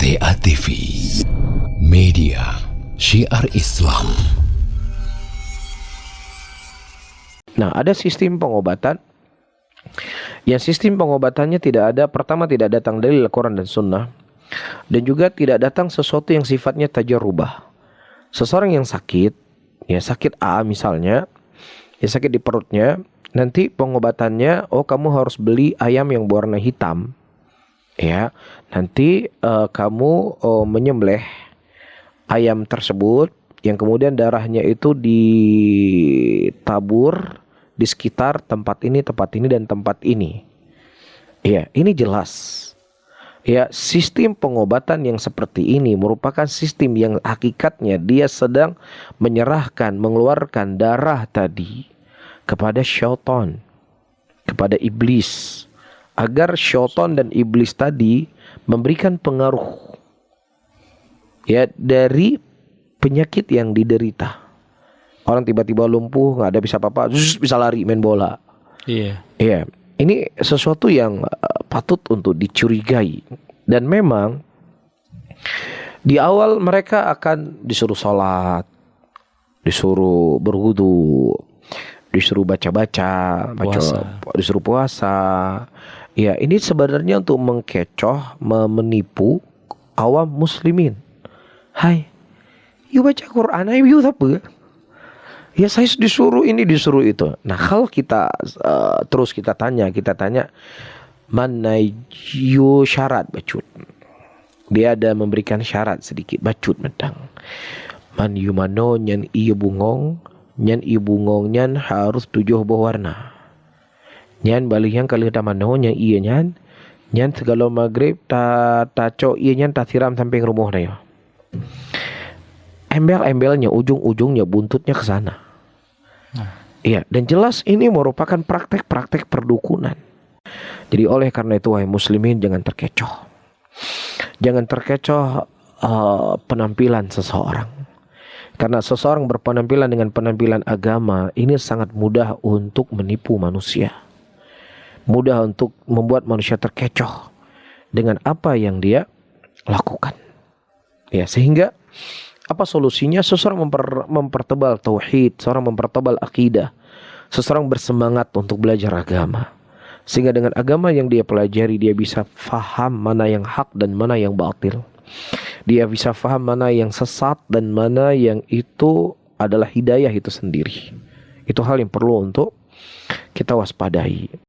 TA TV, media syiar Islam. Nah, ada sistem pengobatan. Yang sistem pengobatannya tidak ada, pertama tidak datang dari Al-Quran dan Sunnah, dan juga tidak datang sesuatu yang sifatnya tajarrubah. Seseorang yang sakit, ya sakit A misalnya, ya sakit di perutnya, nanti pengobatannya, oh kamu harus beli ayam yang berwarna hitam, ya. Nanti kamu menyembelih ayam tersebut, yang kemudian darahnya itu ditabur di sekitar tempat ini, dan tempat ini. Ya, ini jelas. Ya, sistem pengobatan yang seperti ini merupakan sistem yang hakikatnya dia sedang menyerahkan, mengeluarkan darah tadi kepada syaitan, kepada iblis, agar syaitan dan iblis tadi memberikan pengaruh ya dari penyakit yang diderita. Orang tiba-tiba lumpuh, nggak ada bisa apa-apa, bisa lari main bola. Iya. Iya, ini sesuatu yang patut untuk dicurigai. Dan memang di awal mereka akan disuruh sholat, disuruh berwudu, disuruh baca-baca, disuruh puasa. Ya, ini sebenarnya untuk mengkecoh, menipu awam muslimin. Hai, you baca Quran, you apa? Ya saya disuruh ini, disuruh itu. Nah, kalau kita terus kita tanya mana you syarat bacut. Dia ada memberikan syarat sedikit bacut medang. Man you mano nyan iya bungong, nyan iya bungong nyan harus 7 berwarna. Nyan balihan kali mano nyan iya nyan segala maghrib ta cok iya nyan ta siram sampai rumah na yo. Embel-embelnya, ujung-ujungnya, buntutnya ke sana. Iya, dan jelas ini merupakan praktek-praktek perdukunan. Jadi oleh karena itu, wahai muslimin, jangan terkecoh. Jangan terkecoh penampilan seseorang. Karena seseorang berpenampilan dengan penampilan agama, ini sangat mudah untuk menipu manusia. Mudah untuk membuat manusia terkecoh dengan apa yang dia lakukan. Ya, sehingga apa solusinya? Seseorang mempertebal tauhid, seorang mempertebal akidah, seseorang bersemangat untuk belajar agama, sehingga dengan agama yang dia pelajari dia bisa faham mana yang hak dan mana yang batil. Dia bisa faham mana yang sesat dan mana yang itu adalah hidayah itu sendiri. Itu hal yang perlu untuk kita waspadai.